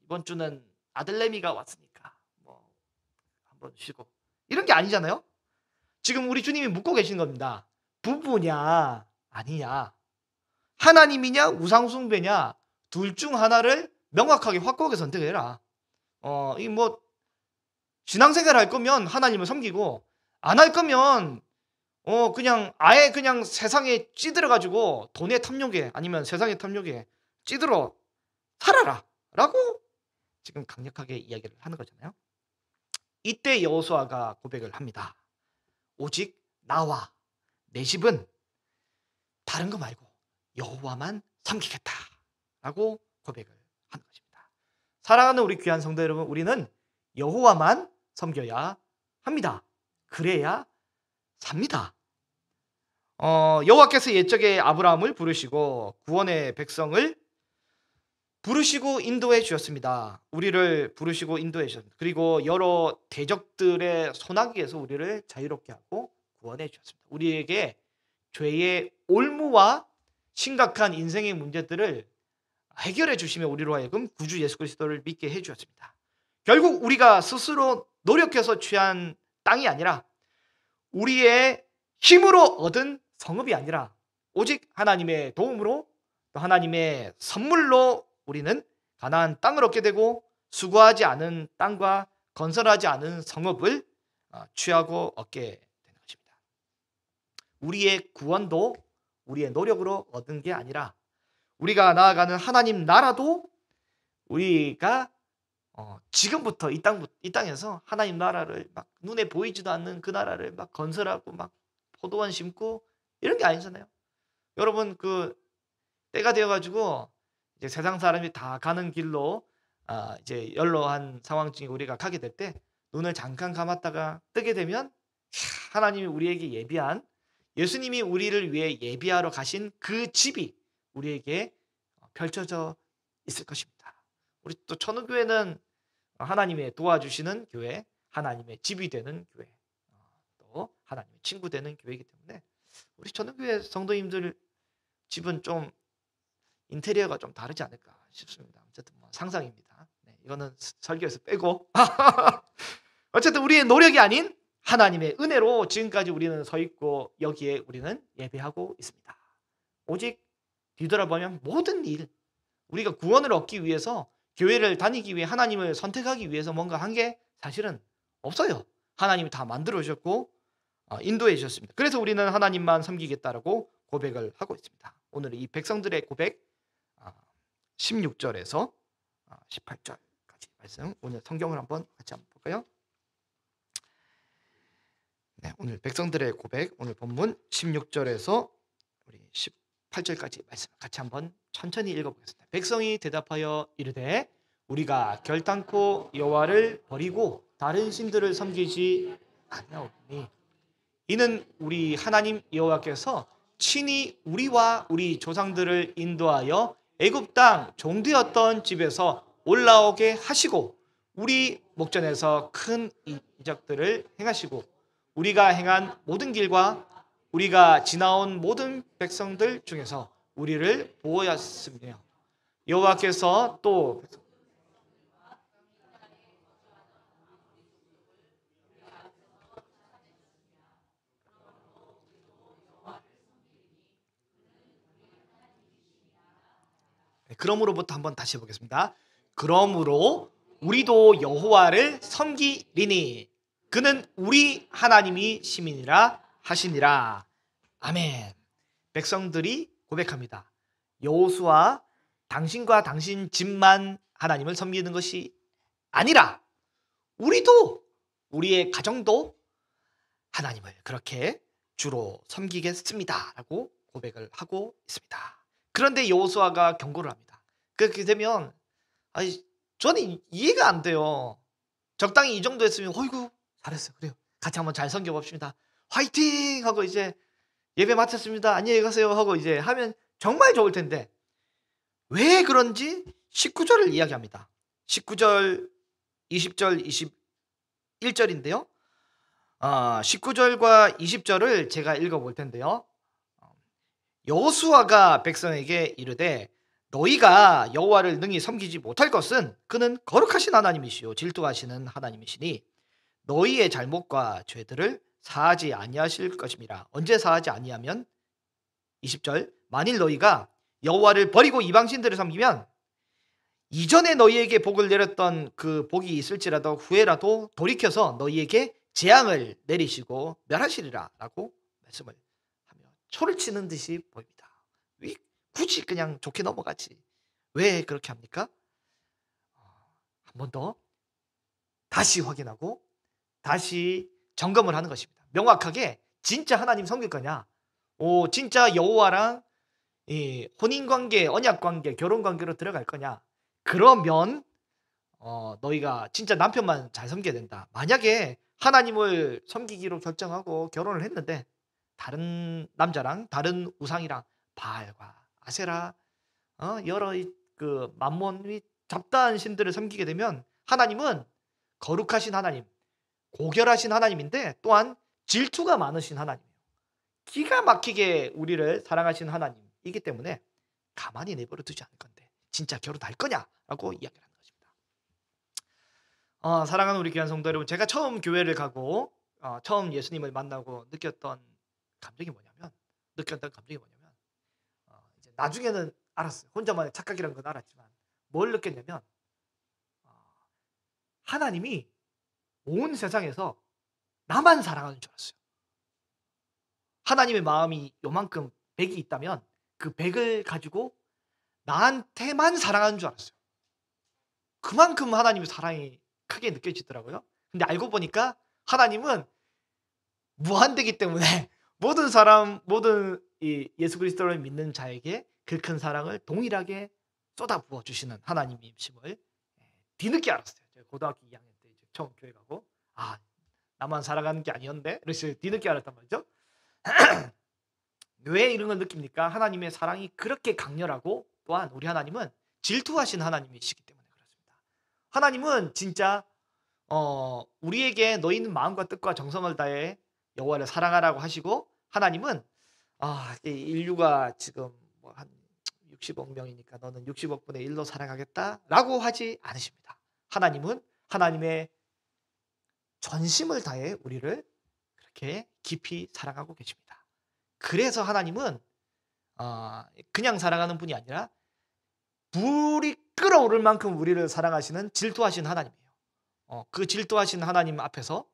이번 주는 아들내미가 왔으니까 뭐 한번 쉬고, 이런 게 아니잖아요. 지금 우리 주님이 묻고 계신 겁니다. 부부냐 아니냐, 하나님이냐 우상숭배냐, 둘 중 하나를 명확하게 확고하게 선택해라. 이 뭐 신앙생활 할 거면 하나님을 섬기고 안 할 거면 그냥 아예 그냥 세상에 찌들어 가지고 돈의 탐욕에 아니면 세상의 탐욕에 찌들어 살아라라고 지금 강력하게 이야기를 하는 거잖아요. 이때 여호수아가 고백을 합니다. 오직 나와 내 집은 다른 거 말고 여호와만 섬기겠다라고 고백을 하는 것입니다. 사랑하는 우리 귀한 성도 여러분, 우리는 여호와만 섬겨야 합니다. 그래야 삽니다. 여호와께서 옛적에 아브라함을 부르시고 구원의 백성을 부르시고 인도해 주셨습니다. 우리를 부르시고 인도해 주셨습니다. 그리고 여러 대적들의 손아귀에서 우리를 자유롭게 하고 구원해 주셨습니다. 우리에게 죄의 올무와 심각한 인생의 문제들을 해결해 주시며 우리로 하여금 구주 예수 그리스도를 믿게 해 주셨습니다. 결국 우리가 스스로 노력해서 취한 땅이 아니라 우리의 힘으로 얻은 성읍이 아니라 오직 하나님의 도움으로 또 하나님의 선물로 우리는 가나안 땅을 얻게 되고 수고하지 않은 땅과 건설하지 않은 성읍을 취하고 얻게 되는 것입니다. 우리의 구원도 우리의 노력으로 얻은 게 아니라 우리가 나아가는 하나님 나라도 우리가 지금부터 이 땅에서 하나님 나라를 막 눈에 보이지도 않는 그 나라를 막 건설하고 막 포도원 심고 이런 게 아니잖아요. 여러분 그 때가 되어가지고 이제 세상 사람이 다 가는 길로 이제 연로한 상황 중에 우리가 가게 될 때 눈을 잠깐 감았다가 뜨게 되면 하나님이 우리에게 예비한 예수님이 우리를 위해 예비하러 가신 그 집이 우리에게 펼쳐져 있을 것입니다. 우리 또 천우교회는 하나님의 도와주시는 교회, 하나님의 집이 되는 교회, 또 하나님의 친구 되는 교회이기 때문에 우리 천우교회 성도님들 집은 좀 인테리어가 좀 다르지 않을까 싶습니다. 어쨌든 뭐 상상입니다. 네, 이거는 설교에서 빼고 어쨌든 우리의 노력이 아닌 하나님의 은혜로 지금까지 우리는 서 있고 여기에 우리는 예배하고 있습니다. 오직 뒤돌아보면 모든 일 우리가 구원을 얻기 위해서 교회를 다니기 위해 하나님을 선택하기 위해서 뭔가 한 게 사실은 없어요. 하나님이 다 만들어 주셨고 인도해 주셨습니다. 그래서 우리는 하나님만 섬기겠다라고 고백을 하고 있습니다. 오늘 이 백성들의 고백 16절에서 18절까지 말씀 오늘 성경을 한번 같이 한번 볼까요? 네, 오늘 백성들의 고백 오늘 본문 16절에서 우리 18절까지 말씀 같이 한번 천천히 읽어보겠습니다. 백성이 대답하여 이르되 우리가 결단코 여호와를 버리고 다른 신들을 섬기지 아니하오니 이는 우리 하나님 여호와께서 친히 우리와 우리 조상들을 인도하여 애굽 땅 종되었던 집에서 올라오게 하시고 우리 목전에서 큰 이적들을 행하시고 우리가 행한 모든 길과 우리가 지나온 모든 백성들 중에서 우리를 보호하였으며 여호와께서 또 그러므로부터 한번 다시 해보겠습니다. 그러므로 우리도 여호와를 섬기리니 그는 우리 하나님이 심이니라 하시니라. 아멘. 백성들이 고백합니다. 여호수아 당신과 당신 집만 하나님을 섬기는 것이 아니라 우리도 우리의 가정도 하나님을 그렇게 주로 섬기겠습니다 라고 고백을 하고 있습니다. 그런데 여호수아가 경고를 합니다. 그렇게 되면 저는 이해가 안 돼요. 적당히 이 정도 했으면 어이구 잘했어요. 그래요. 같이 한번 잘 섬겨봅시다. 화이팅! 하고 이제 예배 마쳤습니다. 안녕히 가세요. 하고 이제 하면 정말 좋을 텐데 왜 그런지 19절을 이야기합니다. 19절, 20절, 21절인데요. 19절과 20절을 제가 읽어볼 텐데요. 여호수아가 백성에게 이르되 너희가 여호와를 능히 섬기지 못할 것은 그는 거룩하신 하나님이시요 질투하시는 하나님이시니 너희의 잘못과 죄들을 사하지 아니하실 것임이라. 언제 사하지 아니하면 20절 만일 너희가 여호와를 버리고 이방신들을 섬기면 이전에 너희에게 복을 내렸던 그 복이 있을지라도 후에라도 돌이켜서 너희에게 재앙을 내리시고 멸하시리라 라고 말씀을 하며 초를 치는 듯이 보입니다. 굳이 그냥 좋게 넘어가지 왜 그렇게 합니까? 한 번 더 다시 확인하고 다시 점검을 하는 것입니다. 명확하게 진짜 하나님 섬길 거냐, 진짜 여호와랑 이 혼인관계, 언약관계, 결혼관계로 들어갈 거냐, 그러면 너희가 진짜 남편만 잘 섬겨야 된다. 만약에 하나님을 섬기기로 결정하고 결혼을 했는데 다른 남자랑 다른 우상이랑 바알과 아세라, 여러 그 만몬 잡다한 신들을 섬기게 되면 하나님은 거룩하신 하나님, 고결하신 하나님인데 또한 질투가 많으신 하나님이에요. 기가 막히게 우리를 사랑하신 하나님이기 때문에 가만히 내버려 두지 않을 건데 진짜 결혼할 거냐라고 이야기를 하는 것입니다. 사랑하는 우리 귀한 성도 여러분, 제가 처음 교회를 가고 처음 예수님을 만나고 느꼈던 감정이 뭐냐면 이제 나중에는 알았어요. 혼자만의 착각이라는 건 알았지만 뭘 느꼈냐면 하나님이 온 세상에서 나만 사랑하는 줄 알았어요. 하나님의 마음이 요만큼 100이 있다면 그 100을 가지고 나한테만 사랑하는 줄 알았어요. 그만큼 하나님의 사랑이 크게 느껴지더라고요. 근데 알고 보니까 하나님은 무한대기 때문에 모든 이 예수 그리스도를 믿는 자에게 그 큰 사랑을 동일하게 쏟아부어 주시는 하나님이심을 뒤늦게 알았어요. 제가 고등학교 2학년 때 이제 처음 교회 가고 나만 사랑하는 게 아니었는데 그래서 뒤늦게 알았단 말이죠. 왜 이런 걸 느낍니까? 하나님의 사랑이 그렇게 강렬하고 또한 우리 하나님은 질투하신 하나님이시기 때문에 그렇습니다. 하나님은 진짜 우리에게 너희는 마음과 뜻과 정성을 다해 여호와를 사랑하라고 하시고, 하나님은 인류가 지금 뭐 한 60억 명이니까 너는 60억 분의 1로 사랑하겠다라고 하지 않으십니다. 하나님은 하나님의 전심을 다해 우리를 그렇게 깊이 사랑하고 계십니다. 그래서 하나님은 그냥 사랑하는 분이 아니라 불이 끓어오를 만큼 우리를 사랑하시는 질투하신 하나님이에요. 그 질투하신 하나님 앞에서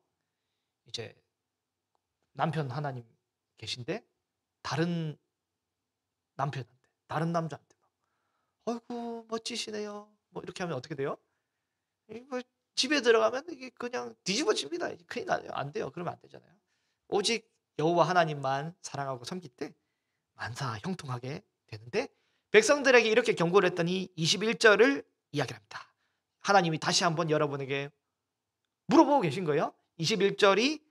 이제 남편 하나님 계신데 다른 남편한테, 다른 남자한테 아이고 멋지시네요 뭐 이렇게 하면 어떻게 돼요? 뭐 집에 들어가면 이게 그냥 뒤집어집니다. 큰일 나요. 안 돼요. 그러면 안 되잖아요. 오직 여호와 하나님만 사랑하고 섬길 때 만사 형통하게 되는데, 백성들에게 이렇게 경고를 했더니 21절을 이야기합니다. 하나님이 다시 한번 여러분에게 물어보고 계신 거예요. 21절이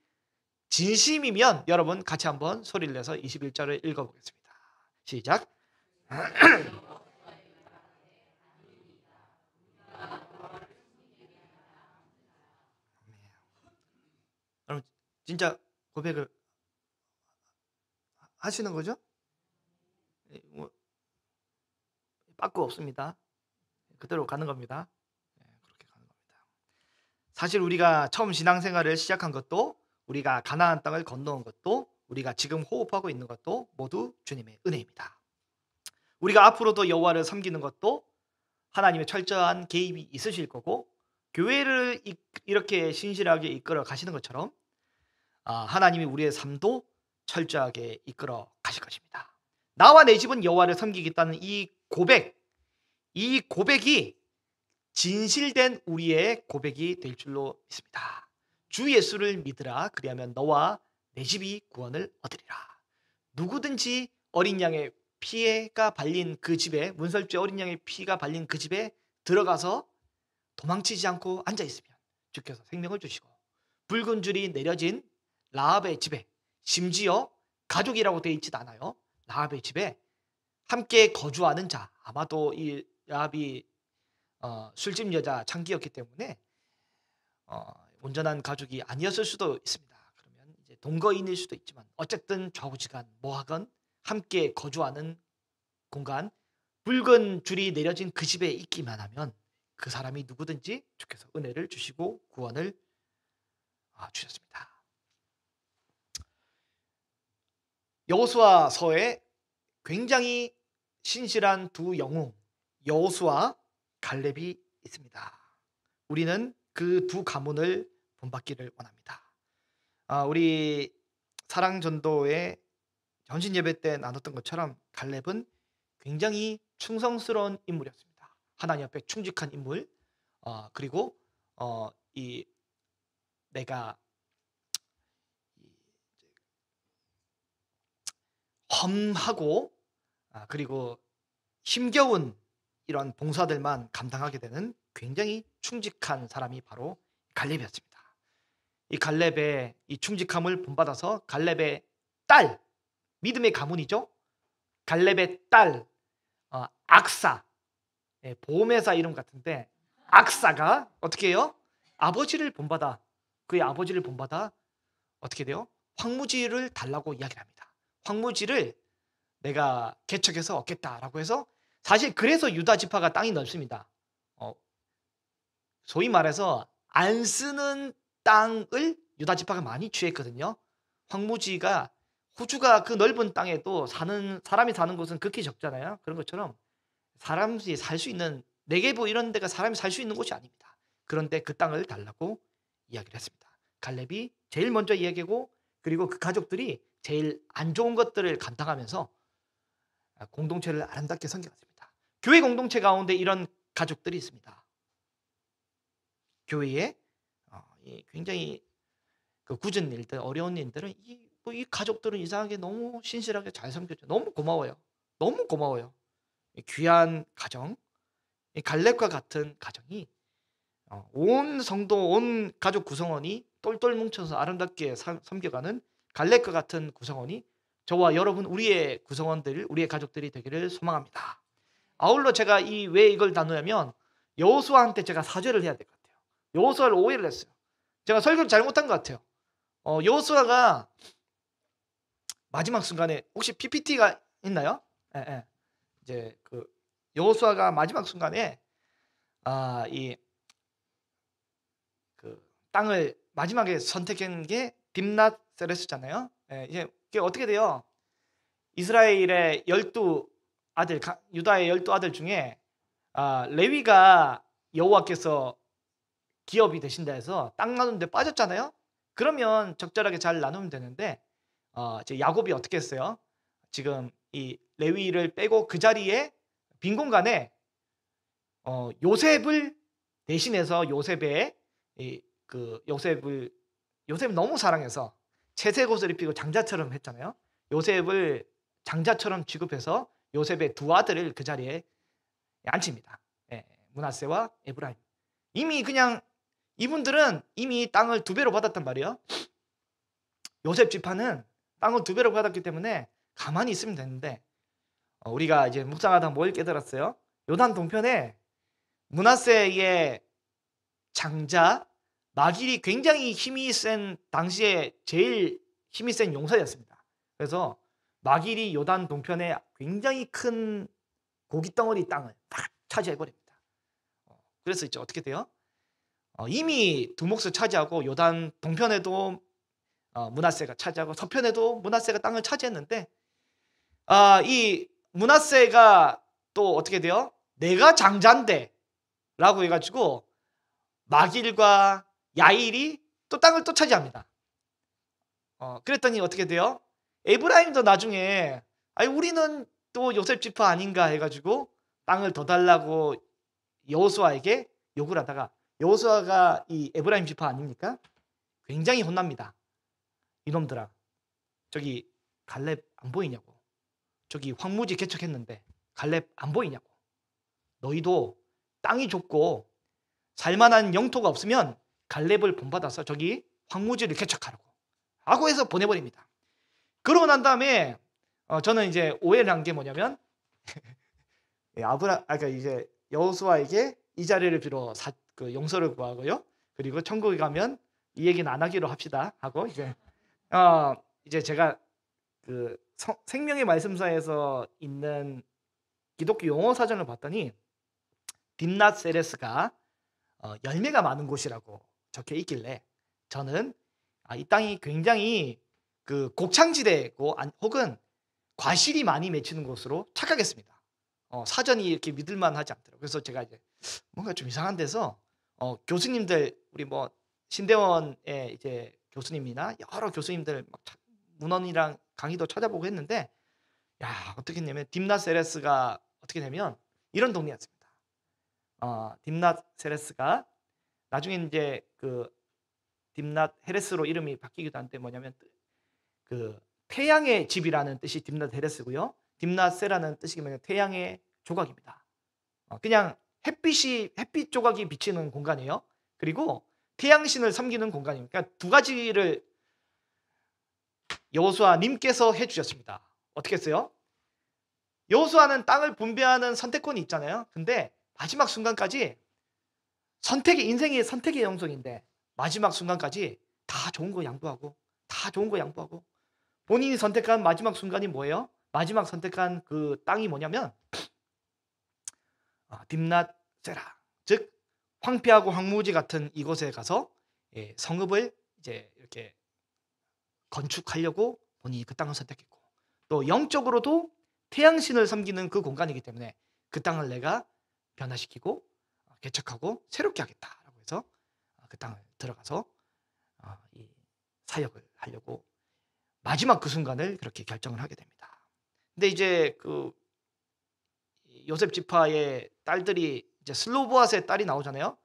진심이면 여러분 같이 한번 소리를 내서 21절을 읽어보겠습니다. 시작. 여러분 진짜 고백을 하시는 거죠? 뭐 빠꾸 없습니다. 그대로 가는 겁니다. 그렇게 가는 겁니다. 사실 우리가 처음 신앙생활을 시작한 것도, 우리가 가나안 땅을 건너온 것도, 우리가 지금 호흡하고 있는 것도 모두 주님의 은혜입니다. 우리가 앞으로도 여호와를 섬기는 것도 하나님의 철저한 개입이 있으실 거고, 교회를 이렇게 신실하게 이끌어 가시는 것처럼 하나님이 우리의 삶도 철저하게 이끌어 가실 것입니다. 나와 내 집은 여호와를 섬기겠다는 이 고백이 진실된 우리의 고백이 될 줄로 믿습니다. 주 예수를 믿으라, 그리하면 너와 내 집이 구원을 얻으리라. 누구든지 어린 양의 피가 발린 그 집에, 문설주의 어린 양의 피가 발린 그 집에 들어가서 도망치지 않고 앉아 있으면 주께서 생명을 주시고, 붉은 줄이 내려진 라합의 집에, 심지어 가족이라고 되어 있지도 않아요. 라합의 집에 함께 거주하는 자, 아마도 이 라합이 술집 여자 창기였기 때문에 온전한 가족이 아니었을 수도 있습니다. 그러면 이제 동거인일 수도 있지만 어쨌든 좌우지간 뭐하건 함께 거주하는 공간, 붉은 줄이 내려진 그 집에 있기만 하면 그 사람이 누구든지 주께서 은혜를 주시고 구원을 주셨습니다. 여호수아서에 굉장히 신실한 두 영웅, 여호수아 갈렙이 있습니다. 우리는 그 두 가문을 본받기를 원합니다. 우리 사랑전도회 전신 예배 때 나눴던 것처럼 갈렙은 굉장히 충성스러운 인물이었습니다. 하나님 앞에 충직한 인물. 그리고 이 내가 험하고 그리고 힘겨운 이런 봉사들만 감당하게 되는 굉장히 충직한 사람이 바로 갈렙이었습니다. 이 갈렙의 이 충직함을 본받아서 갈렙의 딸, 믿음의 가문이죠. 갈렙의 딸 악사, 보험회사 이름 같은데 악사가 어떻게 해요? 그의 아버지를 본받아 어떻게 돼요? 황무지를 달라고 이야기를 합니다. 황무지를 내가 개척해서 얻겠다라고 해서, 사실 그래서 유다 지파가 땅이 넓습니다. 소위 말해서 안 쓰는 땅을 유다 지파가 많이 취했거든요. 황무지가, 호주가 그 넓은 땅에도 사람이 사는 곳은 극히 적잖아요. 그런 것처럼 사람이 살 수 있는, 네게부 이런 데가 사람이 살 수 있는 곳이 아닙니다. 그런데 그 땅을 달라고 이야기를 했습니다. 갈렙이 제일 먼저 이야기하고, 그리고 그 가족들이 제일 안 좋은 것들을 감당하면서 공동체를 아름답게 섬겨갔습니다. 교회 공동체 가운데 이런 가족들이 있습니다. 교회에 굉장히 그 굳은 일들, 어려운 일들은 이 가족들은 이상하게 너무 신실하게 잘 섬겼죠. 너무 고마워요. 너무 고마워요. 귀한 가정, 갈렙과 같은 가정이 온 성도, 온 가족 구성원이 똘똘 뭉쳐서 아름답게 섬겨가는 갈렙과 같은 구성원이 저와 여러분, 우리의 구성원들, 우리의 가족들이 되기를 소망합니다. 아울러 제가 왜 이걸 나누냐면, 여호수아한테 제가 사죄를 해야 될 것 같아요. 여호수아를 오해를 했어요. 제가 설교를 잘못한 것 같아요. 여호수아가 마지막 순간에, 혹시 PPT가 있나요? 예. 이제 그 여호수아가 마지막 순간에 그 땅을 마지막에 선택한 게 딥낫 세레스잖아요. 이제 이게 어떻게 돼요? 이스라엘의 12아들, 유다의 12아들 중에 레위가 여호와께서 기업이 되신다 해서 땅 나누는데 빠졌잖아요. 그러면 적절하게 잘 나누면 되는데 이제 야곱이 어떻게 했어요? 지금 이 레위를 빼고 그 자리에 빈 공간에 요셉을 대신해서 요셉을 너무 사랑해서 채색 옷을 입히고 장자처럼 했잖아요. 요셉을 장자처럼 취급해서 요셉의 두 아들을 그 자리에 앉힙니다. 므낫세와 에브라임. 이분들은 이미 땅을 2배로 받았단 말이에요. 요셉 지파는 땅을 2배로 받았기 때문에 가만히 있으면 되는데, 우리가 이제 묵상하다 뭘 깨달았어요? 요단 동편에 므낫세의 장자 마길이 굉장히 힘이 센, 당시에 제일 힘이 센 용사였습니다. 그래서 마길이 요단 동편에 굉장히 큰 고깃덩어리 땅을 딱 차지해버립니다. 그래서 이제 어떻게 돼요? 이미 두 몫을 차지하고, 요단 동편에도 므낫세가 차지하고 서편에도 므낫세가 땅을 차지했는데, 이 므낫세가 또 어떻게 돼요? 내가 장자인데 라고 해가지고 마길과 야일이 또 땅을 또 차지합니다. 그랬더니 어떻게 돼요? 에브라임도 나중에 우리는 또 요셉 지파 아닌가 해가지고 땅을 더 달라고 여호수아에게 욕을 하다가, 여호수아가 이 에브라임 지파 아닙니까? 굉장히 혼납니다. 이놈들아, 저기 갈렙 안 보이냐고. 저기 황무지 개척했는데 갈렙 안 보이냐고. 너희도 땅이 좁고 살만한 영토가 없으면 갈렙을 본받아서 저기 황무지를 개척하라고 하고 해서 보내버립니다. 그러고 난 다음에 저는 이제 오해를 한 게 뭐냐면 그러니까 이제 여호수아에게 이 자리를 빌어 그 용서를 구하고요. 그리고 천국에 가면 이 얘기는 안 하기로 합시다 하고 이제 제가 그 생명의 말씀사에서 있는 기독교 용어 사전을 봤더니 딥낫 세레스가 열매가 많은 곳이라고 적혀 있길래, 저는 이 땅이 굉장히 그 곡창지대고 혹은 과실이 많이 맺히는 곳으로 착각했습니다. 사전이 이렇게 믿을만하지 않더라고요. 그래서 제가 이제 뭔가 좀 이상한 데서 교수님들 우리 뭐 신대원의 이제 교수님이나 여러 교수님들 막 문헌이랑 강의도 찾아보고 했는데 야 어떻게 했냐면 딥낫 세레스가 어떻게 되면 이런 동네였습니다. 딥낫 세레스가 나중에 이제 그 딥낫 헤레스로 이름이 바뀌기도 한데 뭐냐면 그 태양의 집이라는 뜻이 딥낫 헤레스고요. 딥낫 세라는 뜻이 뭐냐면 태양의 조각입니다. 그냥 햇빛 조각이 비치는 공간이에요. 그리고 태양신을 섬기는 공간입니다. 그러니까 두 가지를 여호수아님께서 해주셨습니다. 어떻게 했어요? 여호수아는 땅을 분배하는 선택권이 있잖아요. 근데 마지막 순간까지 인생의 선택의 영성인데 마지막 순간까지 다 좋은 거 양보하고 본인이 선택한 마지막 순간이 뭐예요? 마지막 선택한 그 땅이 뭐냐면 딥낫 세라, 즉 황폐하고 황무지 같은 이곳에 가서 성읍을 이제 이렇게 건축하려고 본인이 그 땅을 선택했고 또 영적으로도 태양신을 섬기는 그 공간이기 때문에 그 땅을 내가 변화시키고 개척하고 새롭게 하겠다라고 해서 그 땅을 들어가서 이 사역을 하려고 마지막 그 순간을 그렇게 결정을 하게 됩니다. 근데 이제 그 요셉 지파의 딸들이 이제 슬로보앗의 딸이 나오잖아요.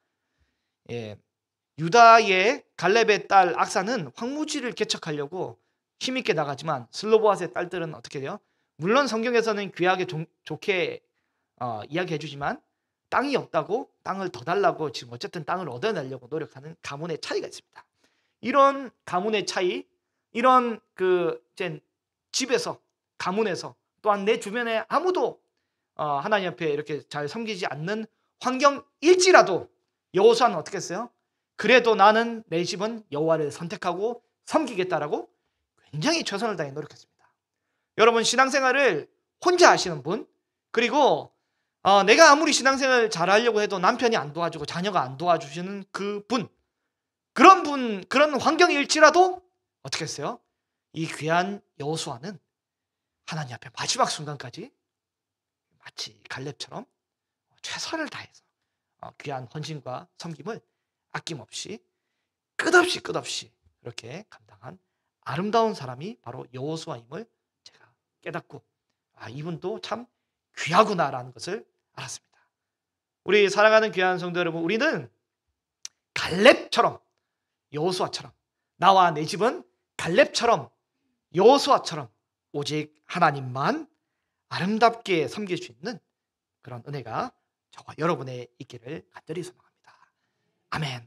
유다의 갈렙의 딸 악사는 황무지를 개척하려고 힘있게 나가지만 슬로보앗의 딸들은 어떻게 돼요? 물론 성경에서는 귀하게 좋게 이야기해 주지만 땅이 없다고 땅을 더 달라고 지금 어쨌든 땅을 얻어내려고 노력하는 가문의 차이가 있습니다. 이런 가문의 차이, 이런 그 이제 집에서 가문에서 또한 내 주변에 아무도 하나님 앞에 이렇게 잘 섬기지 않는 환경일지라도 여호수아는 어떻게 했어요? 그래도 나는 내 집은 여호와를 선택하고 섬기겠다라고 굉장히 최선을 다해 노력했습니다. 여러분 신앙생활을 혼자 하시는 분 그리고 내가 아무리 신앙생활 잘하려고 해도 남편이 안 도와주고 자녀가 안 도와주시는 그런 환경일지라도 어떻게 했어요? 이 귀한 여호수아는 하나님 앞에 마지막 순간까지 마치 갈렙처럼 최선을 다해서 귀한 헌신과 섬김을 아낌없이 끝없이 그렇게 감당한 아름다운 사람이 바로 여호수아임을 제가 깨닫고 이분도 참 귀하구나라는 것을 알았습니다. 우리 사랑하는 귀한 성도 여러분, 우리는 갈렙처럼 여호수아처럼 나와 내 집은 갈렙처럼 여호수아처럼 오직 하나님만 아름답게 섬길 수 있는 그런 은혜가 저와 여러분의 있기를 간절히 소망합니다. 아멘.